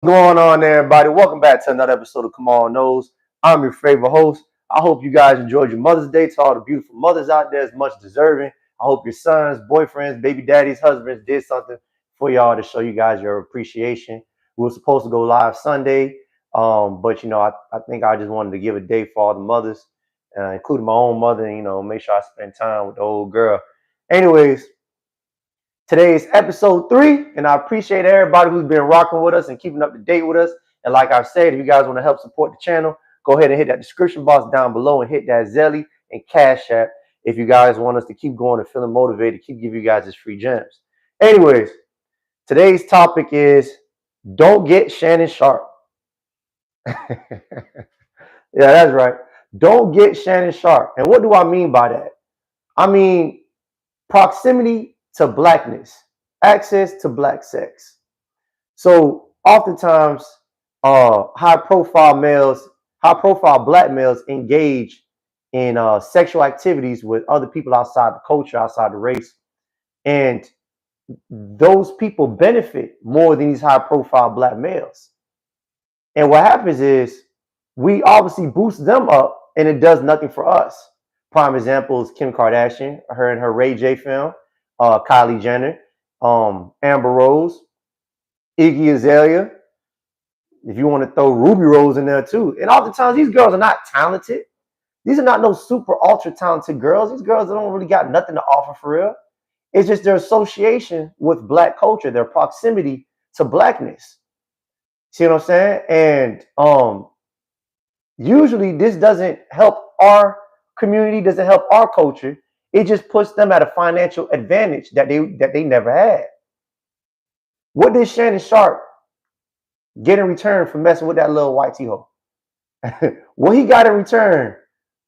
Going on there, everybody? Welcome back to another episode of Come On Knows. I'm your favorite host. I hope you guys enjoyed your Mother's Day. To all the beautiful mothers out there, is much deserving. I hope your sons, boyfriends, baby daddies, husbands did something for y'all to show you guys your appreciation. We were supposed to go live Sunday, but I think I just wanted to give a day for all the mothers, including my own mother. And, make sure I spend time with the old girl. Anyways, today's episode 3, and I appreciate everybody who's been rocking with us and keeping up to date with us. And like I've said, if you guys want to help support the channel, go ahead and hit that description box down below and hit that Zelle and Cash App if you guys want us to keep going and feeling motivated, keep giving you guys this free gems. Anyways, today's topic is don't get Shannon sharp. Yeah, that's right. Don't get Shannon sharp. And what do I mean by that? I mean proximity to blackness, access to black sex. So oftentimes, high profile black males engage in sexual activities with other people outside the culture, outside the race. And those people benefit more than these high profile black males. And what happens is we obviously boost them up and it does nothing for us. Prime example is Kim Kardashian, her and her Ray J film, Kylie Jenner, Amber Rose, Iggy Azalea. If you want to throw Ruby Rose in there too. And oftentimes these girls are not talented. These are not no super ultra talented girls. These girls don't really got nothing to offer for real. It's just their association with black culture, their proximity to blackness. See what I'm saying? And usually this doesn't help our community, doesn't help our culture. It just puts them at a financial advantage that they never had. What did Shannon Sharp get in return for messing with that little white T-hole? What he got in return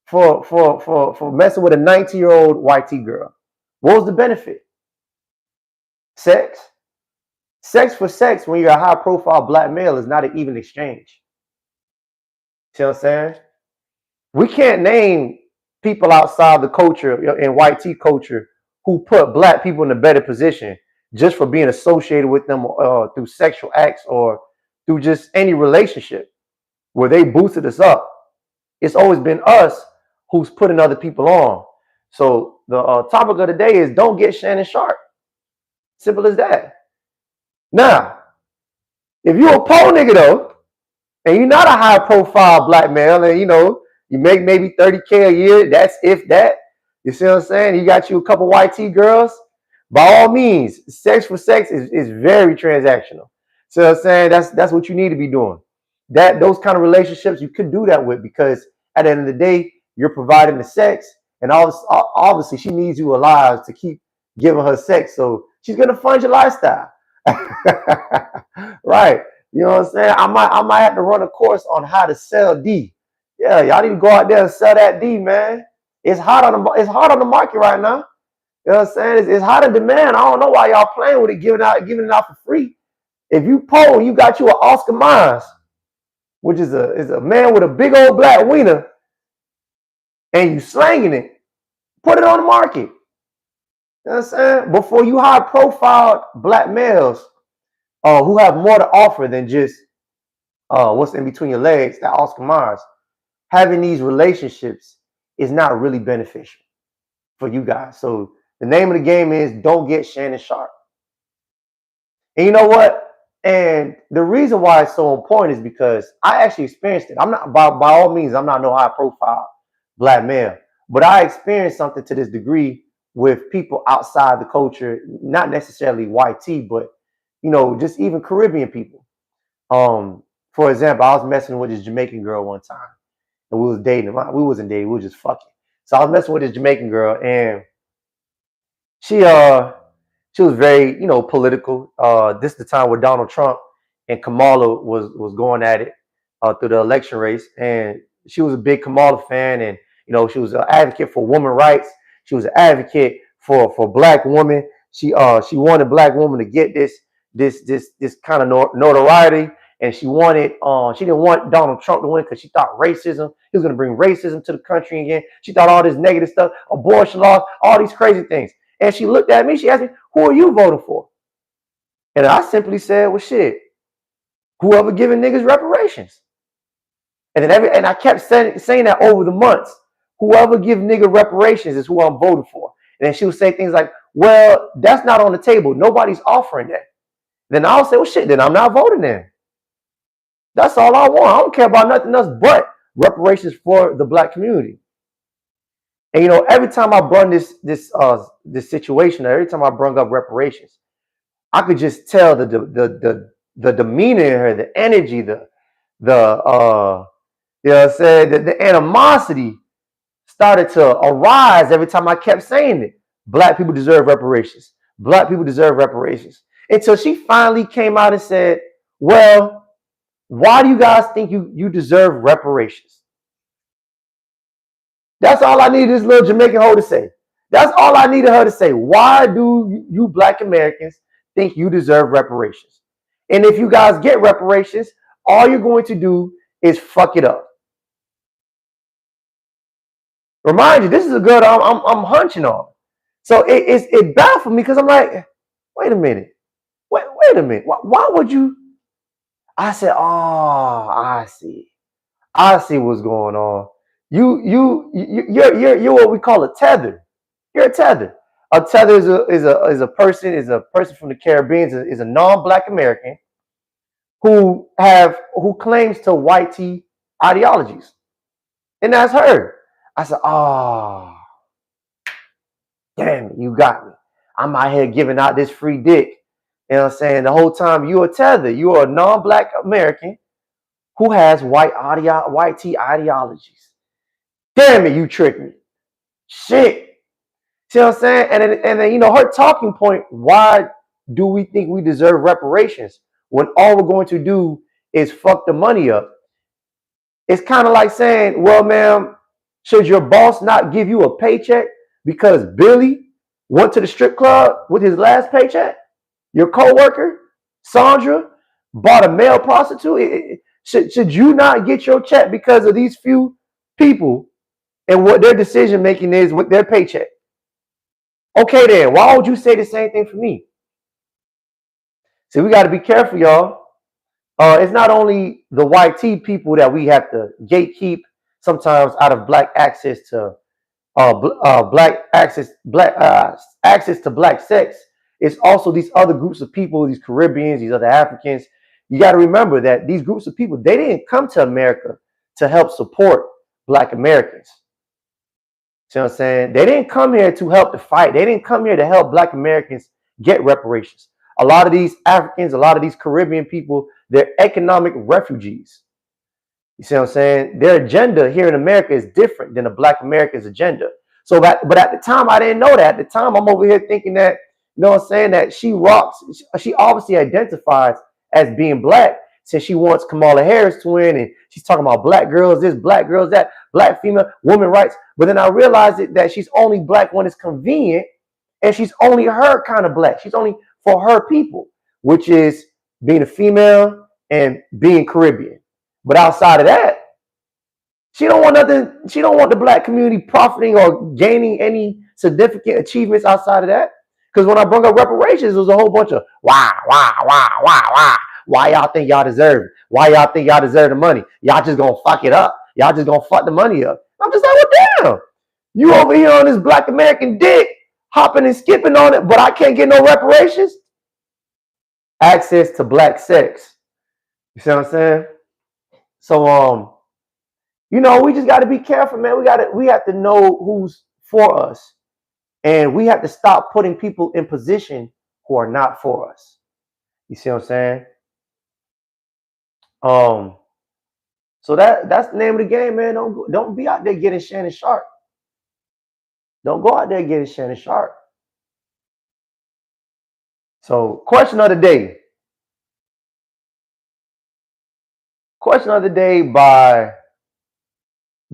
for messing with a 19-year-old white T girl? What was the benefit? Sex. Sex for sex when you're a high-profile black male is not an even exchange. See what I'm saying? We can't name people outside the culture in white T culture who put black people in a better position just for being associated with them through sexual acts or through just any relationship where they boosted us up. It's always been us who's putting other people on. So the topic of the day is don't get Shannon sharp. Simple as that. Now, if you're a poor nigga though, and you're not a high profile black male, and you make maybe 30K a year, that's if that. You see what I'm saying? You got you a couple white T girls. By all means, sex for sex is very transactional. So I'm saying that's what you need to be doing. Those kind of relationships you could do that with because at the end of the day, you're providing the sex, and obviously she needs you alive to keep giving her sex. So she's gonna fund your lifestyle. Right. You know what I'm saying? I might have to run a course on how to sell D. Yeah, y'all need to go out there and sell that D, man. It's hot on the market right now. You know what I'm saying? It's hot in demand. I don't know why y'all playing with it, giving it out for free. If you poll, you got you an Oscar Mines, which is a man with a big old black wiener, and you slanging it, put it on the market. You know what I'm saying? Before you high profile black males who have more to offer than just what's in between your legs, that Oscar Mars, having these relationships is not really beneficial for you guys. So the name of the game is don't get Shannon sharp. And you know what? And the reason why it's so important is because I actually experienced it. I'm not by all means, I'm not no high profile black male, but I experienced something to this degree with people outside the culture, not necessarily white T, but just even Caribbean people. For example, I was messing with this Jamaican girl one time, and we was dating. We wasn't dating, we were just fucking. So I was messing with this Jamaican girl, and she was very, political. This is the time where Donald Trump and Kamala was going at it through the election race, and she was a big Kamala fan, and she was an advocate for women's rights. She was an advocate for black women. She wanted black women to get this kind of notoriety, and she didn't want Donald Trump to win because she thought he was going to bring racism to the country again. She thought all this negative stuff, abortion laws, all these crazy things. And she looked at me, she asked me, who are you voting for? And I simply said, well, shit, Whoever giving niggas reparations. And then and I kept saying that over the months. Whoever give nigga reparations is who I'm voting for. And then she would say things like, well, that's not on the table. Nobody's offering that. Then I'll say, well, shit, then I'm not voting then. That's all I want. I don't care about nothing else but reparations for the black community. And every time I brought this situation, every time I brought up reparations, I could just tell the demeanor in her, the energy, the the animosity started to arise every time I kept saying it. Black people deserve reparations. Black people deserve reparations. Until she finally came out and said, well, why do you guys think you deserve reparations? That's all I needed this little Jamaican hoe to say. That's all I needed her to say. Why do you black Americans think you deserve reparations? And if you guys get reparations, all you're going to do is fuck it up. Remind you, this is a girl I'm hunching on. So it baffled me because I'm like, wait a minute. Wait a minute. Why would you? I said, oh, I see. I see what's going on. You're what we call a tether. You're a tether. A tether is a person from the Caribbean, is a non-black American who claims to white tea ideologies. And that's her. I said, oh, damn it, you got me. I'm out here giving out this free dick. You know what I'm saying? The whole time you're a tether. You're a non-black American who has white tea ideologies. Damn it, you tricked me. Shit. See what I'm saying? And then her talking point, why do we think we deserve reparations when all we're going to do is fuck the money up? It's kind of like saying, well, ma'am, should your boss not give you a paycheck because Billy went to the strip club with his last paycheck? Your coworker, Sandra, bought a male prostitute. Should you not get your check because of these few people and what their decision making is with their paycheck? Okay, then why would you say the same thing for me? See, we got to be careful, y'all. It's not only the white tea people that we have to gatekeep sometimes out of black access to access to black sex. It's also these other groups of people, these Caribbeans, these other Africans. You got to remember that these groups of people, they didn't come to America to help support black Americans. See what I'm saying? They didn't come here to help the fight. They didn't come here to help black Americans get reparations. A lot of these Africans, a lot of these Caribbean people, they're economic refugees. You see what I'm saying? Their agenda here in America is different than the black American's agenda. So, but at the time, I didn't know that. At the time, I'm over here thinking that, you know what I'm saying, that she rocks. She obviously identifies as being black since she wants Kamala Harris to win. And she's talking about black girls this, black girls that, black female, women rights. But then I realized that she's only black when it's convenient. And she's only her kind of black. She's only for her people, which is being a female and being Caribbean. But outside of that, she don't want nothing. She don't want the black community profiting or gaining any significant achievements outside of that. Because when I brought up reparations, it was a whole bunch of why. Why y'all think y'all deserve it? Why y'all think y'all deserve the money? Y'all just gonna fuck it up. Y'all just gonna fuck the money up. I'm just like, well, damn. You over here on this black American dick, hopping and skipping on it, but I can't get no reparations? Access to black sex. You see what I'm saying? So, we just got to be careful, man. We have to know who's for us, and we have to stop putting people in position who are not for us. You see what I'm saying? So that's the name of the game, man. Don't be out there getting Shannon sharp. Don't go out there getting Shannon sharp. So, question of the day. Question of the day by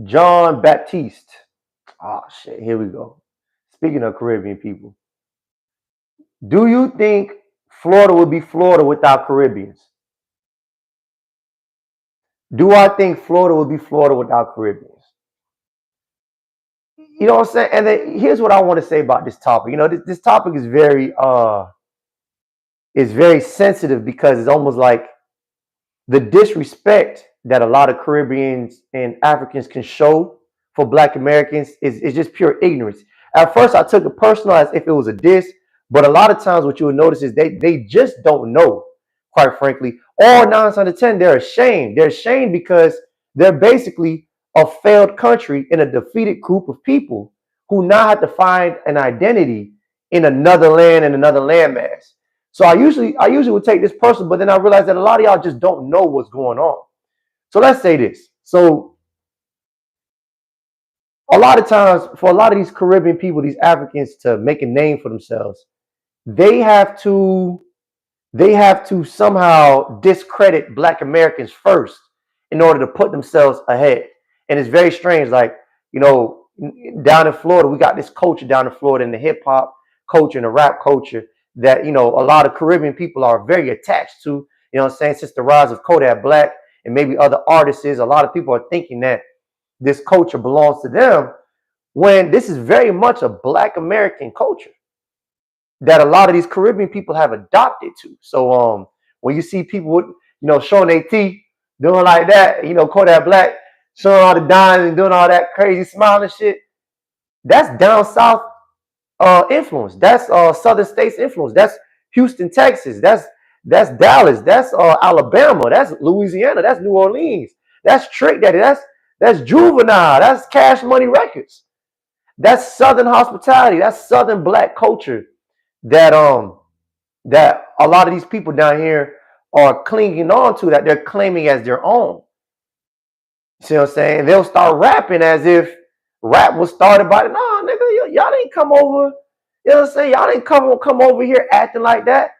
John Baptiste. Oh, shit. Here we go. Speaking of Caribbean people. Do you think Florida would be Florida without Caribbeans? Do I think Florida would be Florida without Caribbeans? You know what I'm saying? And then here's what I want to say about this topic. This topic is very sensitive because it's almost like the disrespect that a lot of Caribbeans and Africans can show for Black Americans is just pure ignorance. At first, I took it personal as if it was a diss, but a lot of times what you will notice is they just don't know, quite frankly. All 9 out of 10, they're ashamed. They're ashamed because they're basically a failed country in a defeated group of people who now have to find an identity in another land and another landmass. So I usually would take this personal, but then I realized that a lot of y'all just don't know what's going on. So let's say this. So a lot of times for a lot of these Caribbean people, these Africans, to make a name for themselves, they have to they have to somehow discredit Black Americans first in order to put themselves ahead. And it's very strange. Like, you know, down in Florida, we got this culture down in Florida in the hip hop culture and the rap culture that, you know, a lot of Caribbean people are very attached to, you know what I'm saying, since the rise of Kodak Black and maybe other artists. A lot of people are thinking that this culture belongs to them when this is very much a Black American culture that a lot of these Caribbean people have adopted to. So when you see people with, you know, showing their teeth, doing like that, you know, Kodak Black, showing all the diamonds and doing all that crazy smiling shit, that's down south influence. That's southern states influence. That's Houston, Texas. That's Dallas. That's Alabama. That's Louisiana. That's New Orleans. That's Trick Daddy. That's Juvenile. That's Cash Money Records. That's Southern hospitality. That's Southern Black culture that that a lot of these people down here are clinging on to, that they're claiming as their own. You see what I'm saying? They'll start rapping as if rap was started by the, nah, nigga, y'all didn't come over. You know what I'm saying? Y'all didn't come over here acting like that.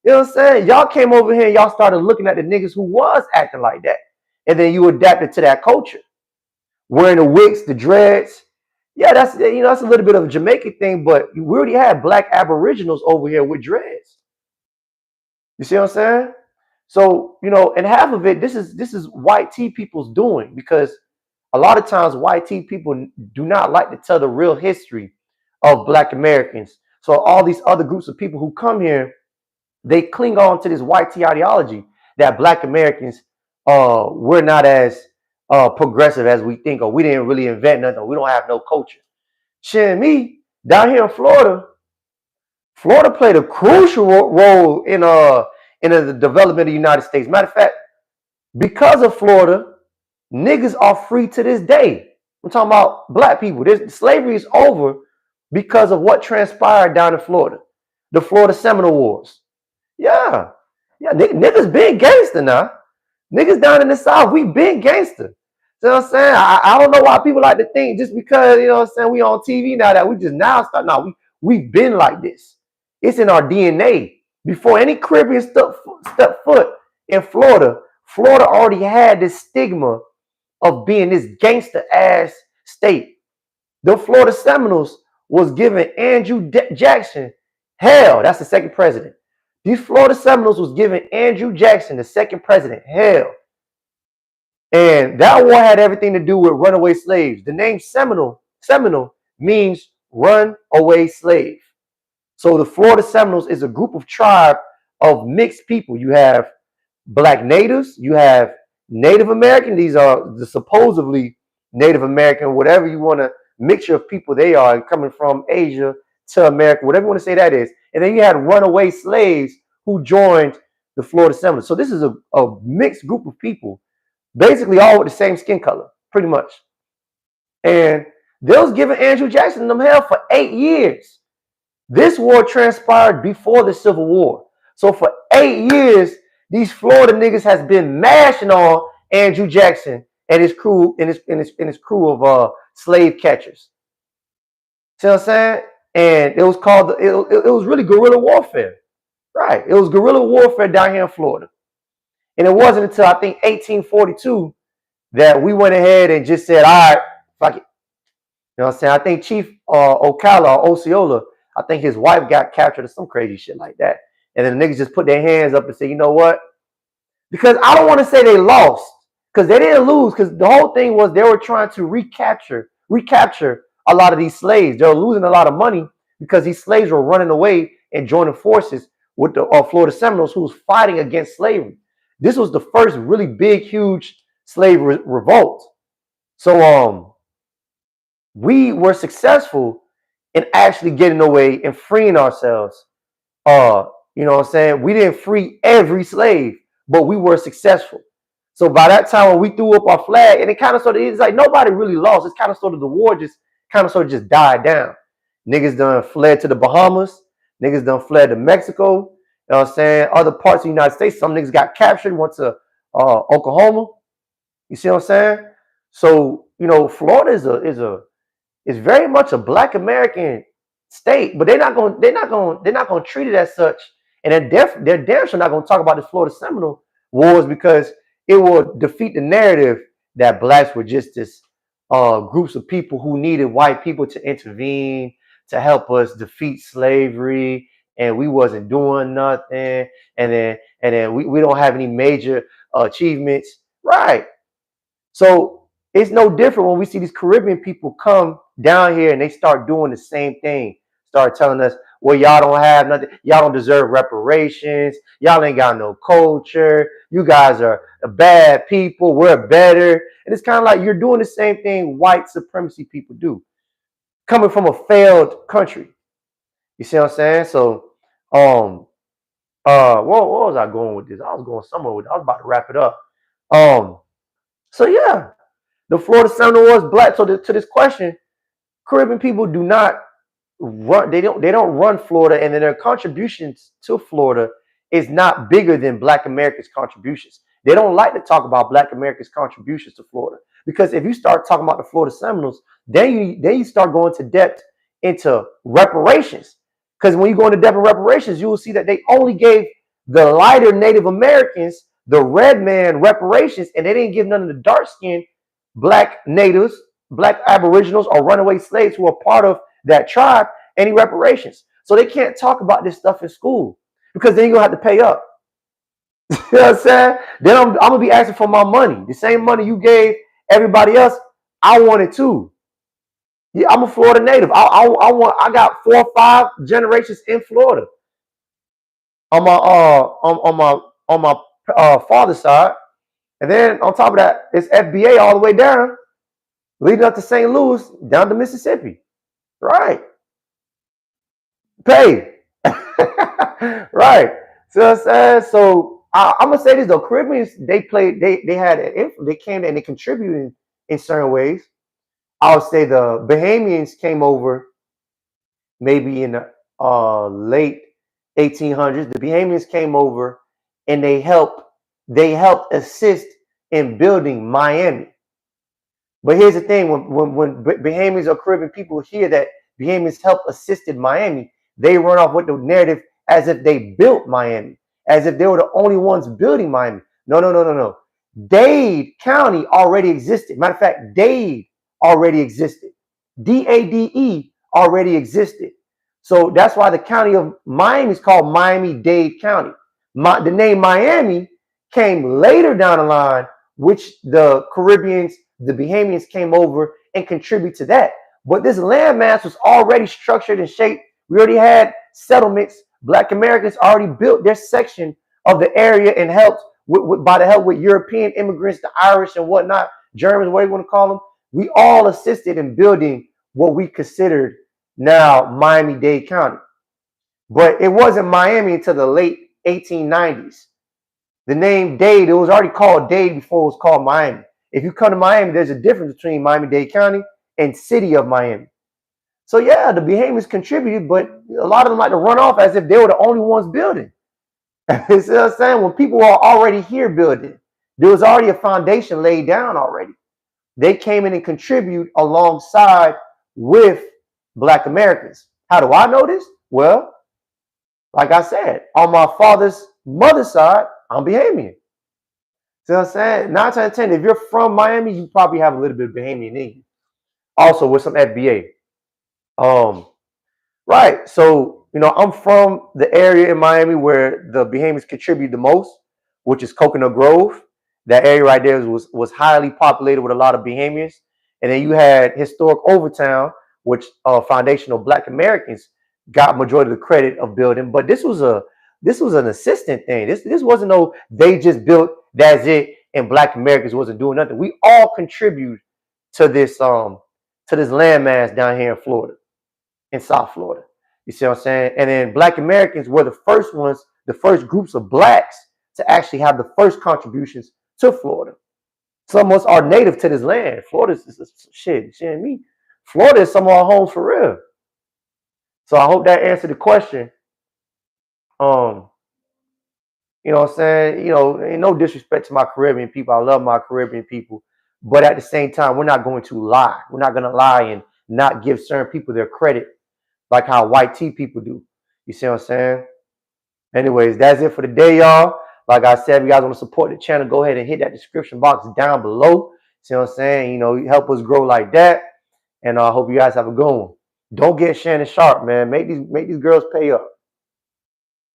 You know what I'm saying? Y'all came over here and y'all started looking at the niggas who was acting like that. And then you adapted to that culture. Wearing the wigs, the dreads. Yeah, that's, you know, that's a little bit of a Jamaican thing, but we already had Black Aboriginals over here with dreads. You see what I'm saying? So, you know, and half of it, this is white tea people's doing, because a lot of times white tea people do not like to tell the real history of Black Americans. So all these other groups of people who come here, they cling on to this white tea ideology that Black Americans, we're not as progressive as we think, or we didn't really invent nothing, or we don't have no culture. Shit, me down here in Florida, Florida played a crucial role in the development of the United States. Matter of fact, because of Florida, niggas are free to this day. I'm talking about Black people. Slavery is over because of what transpired down in Florida, the Florida Seminole Wars. Yeah, niggas been gangster now. Niggas down in the South, we been gangster. You know what I'm saying? I don't know why people like to think just because, you know what I'm saying, we on TV now that we just now start. No, we've been like this. It's in our DNA. Before any Caribbean step foot in Florida, Florida already had this stigma of being this gangster ass state. The Florida Seminoles was giving Andrew Jackson hell. That's the second president. These Florida Seminoles was giving Andrew Jackson, the second president, hell. And that war had everything to do with runaway slaves. The name Seminole means runaway slave. So the Florida Seminoles is a group of tribe of mixed people. You have Black natives, you have Native American. These are the supposedly Native American, whatever you want to, mixture of people they are, coming from Asia to America, whatever you want to say that is. And then you had runaway slaves who joined the Florida Seminoles. So this is a mixed group of people, basically all with the same skin color, pretty much. And they was giving Andrew Jackson them hell for 8 years. This war transpired before the Civil War. So for 8 years, these Florida niggas has been mashing on Andrew Jackson and his crew, and his crew of slave catchers. See what I'm saying? And it was called, it was really guerrilla warfare. Right. It was guerrilla warfare down here in Florida. And it wasn't until I think 1842 that we went ahead and just said, all right, fuck it. You know what I'm saying? I think Chief Ocala or Osceola, I think his wife got captured or some crazy shit like that. And then the niggas just put their hands up and say, you know what? Because I don't want to say they lost, because they didn't lose, because the whole thing was they were trying to recapture a lot of these slaves. They were losing a lot of money because these slaves were running away and joining forces with the Florida Seminoles, who was fighting against slavery. This was the first really big, huge slave revolt. So we were successful in actually getting away and freeing ourselves. You know what I'm saying? We didn't free every slave, but we were successful. So by that time when we threw up our flag, and it kind of sort of, it's like nobody really lost. It's kind of sort of the war just kind of sort of just died down. Niggas done fled to the Bahamas. Niggas done fled to Mexico. You know what I'm saying? Other parts of the United States. Some niggas got captured, went to Oklahoma. You see what I'm saying? So, you know, Florida is very much a Black American state, but they're not gonna treat it as such, and they're damn sure not gonna talk about the Florida Seminole Wars because it will defeat the narrative that blacks were just this groups of people who needed white people to intervene to help us defeat slavery, and we wasn't doing nothing, and then we don't have any major achievements, right? So it's no different when we see these Caribbean people come down here and they start doing the same thing. Start telling us, well, y'all don't have nothing. Y'all don't deserve reparations. Y'all ain't got no culture. You guys are bad people. We're better. And it's kind of like you're doing the same thing white supremacy people do, coming from a failed country. You see what I'm saying? So, what was I going with this? I was going somewhere with it. I was about to wrap it up. So yeah. The Florida Seminoles was black. So to this question, Caribbean people do not run. They don't run Florida, and then their contributions to Florida is not bigger than Black Americans' contributions. They don't like to talk about Black Americans' contributions to Florida because if you start talking about the Florida Seminoles, then you start going to depth into reparations. Because when you go into depth in reparations, you will see that they only gave the lighter Native Americans the red man reparations, and they didn't give none of the dark skinned Black natives, Black aboriginals, or runaway slaves who are part of that tribe any reparations. So they can't talk about this stuff in school because then you're going to have to pay up. You know what I'm saying? Then I'm going to be asking for my money. The same money you gave everybody else, I want it too. Yeah, I'm a Florida native. I got 4 or 5 generations in Florida on my father's side. And then on top of that, it's FBA all the way down, leading up to St. Louis, down to Mississippi. Right. Pay. Right. So I'm gonna say this though, Caribbeans, they played, they came and they contributed in certain ways. I would say the Bahamians came over maybe in the late 1800s. The Bahamians came over and they helped assist in building Miami. But here's the thing: when Bahamians or Caribbean people hear that Bahamians helped assisted Miami, they run off with the narrative as if they built Miami, as if they were the only ones building Miami. No. Dade County already existed. Matter of fact, Dade already existed. DADE already existed. So that's why the county of Miami is called Miami-Dade County. The name Miami came later down the line, which the Caribbeans, the Bahamians came over and contribute to that. But this landmass was already structured and shaped. We already had settlements. Black Americans already built their section of the area and helped by the help with European immigrants, the Irish and whatnot, Germans, what do you want to call them. We all assisted in building what we considered now Miami-Dade County. But it wasn't Miami until the late 1890s. The name Dade, it was already called Dade before it was called Miami. If you come to Miami, there's a difference between Miami-Dade County and city of Miami. So yeah, the Bahamians contributed, but a lot of them like to run off as if they were the only ones building. You see what I'm saying? When people are already here building, there was already a foundation laid down already. They came in and contribute alongside with Black Americans. How do I know this? Well, like I said, on my father's mother's side, I'm Bahamian. See what I'm saying? 9 times out of 10, if you're from Miami, you probably have a little bit of Bahamian in you. Also with some FBA. Right. So, you know, I'm from the area in Miami where the Bahamians contribute the most, which is Coconut Grove. That area right there was highly populated with a lot of Bahamians. And then you had historic Overtown, which foundational Black Americans got majority of the credit of building. But this was a This was an assistant thing. This wasn't no they just built, that's it, and Black Americans wasn't doing nothing. We all contribute to this landmass down here in Florida, in South Florida. You see what I'm saying? And then Black Americans were the first ones, the first groups of blacks to actually have the first contributions to Florida. Some of us are native to this land. Florida is shit and me. Florida is some of our homes for real. So I hope that answered the question. You know what I'm saying? Ain't no disrespect to my Caribbean people. I love my Caribbean people. But at the same time, we're not going to lie. We're not going to lie and not give certain people their credit like how white tea people do. You see what I'm saying? Anyways, that's it for the day, y'all. Like I said, if you guys want to support the channel, go ahead and hit that description box down below. See what I'm saying? Help us grow like that. And I hope you guys have a good one. Don't get Shannon sharp, man. Make these girls pay up.